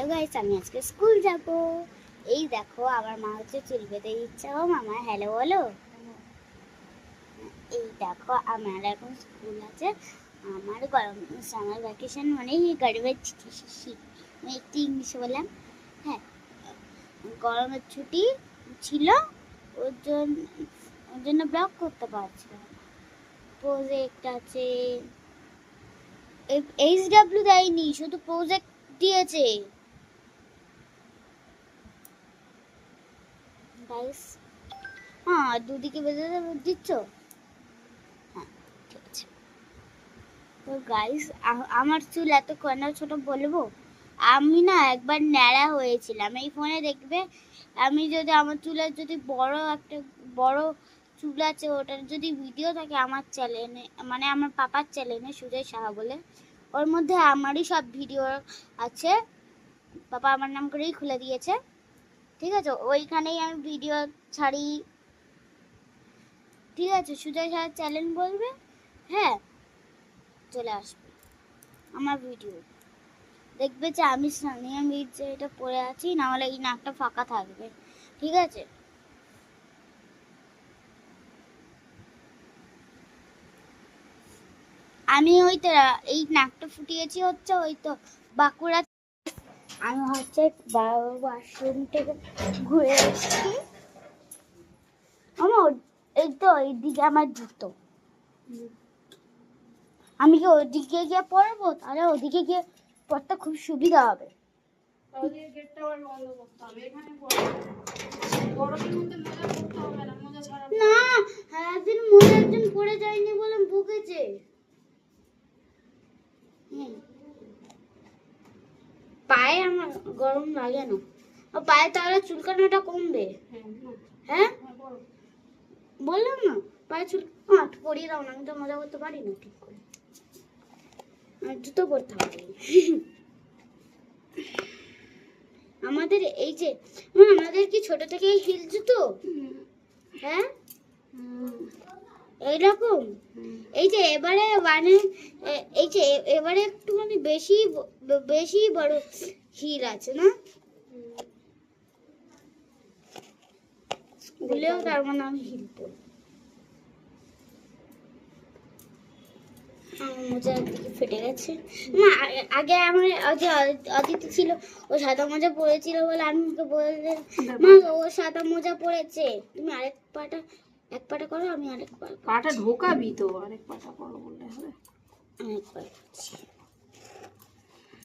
Hello guys, আমি আজকে school যাব। এই দেখো আমার মা হচ্ছে চুল বেঁধে দিচ্ছে। ও মামা হ্যালো বলো। এই দেখো আমার এখন স্কুল আছে। আমার গরম সামার ভ্যাকেশন মানে গরমের শীত আমি একটু ইংলিশে বললাম। হ্যাঁ, গরমের ছুটি ছিল, ওর জন্য ব্লগ করতে পারছিলাম। প্রজেক্ট আছে, এইচডব্লিউ দেয়নি, শুধু প্রজেক্ট দিয়েছে। গাইস, হ্যাঁ দুদিকে বেঁধে দিচ্ছ। হ্যাঁ ঠিক আছে। তো গাইস, আমার চুল এত কেন ছোট বলবো। আমি না একবার ন্যাড়া হয়েছিলাম। এই ফোনে দেখবে, আমি যদি আমার চুলের যদি বড় চুল আছে, ওটার যদি ভিডিও থাকে আমার চ্যানেলে, মানে আমার পাপার চ্যানেলে সুজয় সাহা বলে, ওর মধ্যে আমারই সব ভিডিও আছে। পাপা আমার নাম করেই খুলে দিয়েছে, ঠিক আছে। ওইখানেই আমি ভিডিও ছাড়ি, ঠিক আছে। সুজয় সাহার চ্যানেল বলবে, হ্যাঁ চলে আসবে আমার ভিডিও। দেখবে যে আমি সানিয়া মির্জা এটা পরে আছি, না হলে এই নাকটা ফাঁকা থাকবে, ঠিক আছে। আমি ওই তো এই নাকটা ফুটিয়েছি হচ্ছে ওই তো বাঁকুড়া। আমি হচ্ছে ওয়াশরুম থেকে ঘুরে এসেছি। আমার এই তো এইদিকে আমার জুতো, আমি কি ওদিকে গিয়ে পড়বো? তাহলে ওদিকে গিয়ে পড়তে খুব সুবিধা হবে। না, একদিন মোজা একজন পড়ে যায়নি বলে ভুগেছে। পায়ে আমার গরম লাগে না, পায়ে তাহলে চুলকানোটা কমবে। হ্যাঁ বললাম না, পায়ে চুল পরিয়ে দাও না, আমি তো মজা করতে পারি না ঠিক করে, আর জুতো পরতে হবে। আমাদের এই যে আমাদের কি ছোট থেকে হিল জুতো? হ্যাঁ এইরকম। এই যে এবারে মানে এই যে এবারে একটুখানি বেশি বড় হিল আছে না স্কুলেও, তার মানে আমি হিল পরি। মোজা একদিকে ফেটে গেছে। আগে আমার যে অদিতি ছিল, ও সাদা মোজা পরেছিল বলে আমি ওকে বলতে, মা ও সাদা মোজা পরেছে, তুমি এক পাটা করো, আমি আরেক পাটা ঢোকাবি তো, আরেক পাটা করো বললে হবে। আরেক পাটা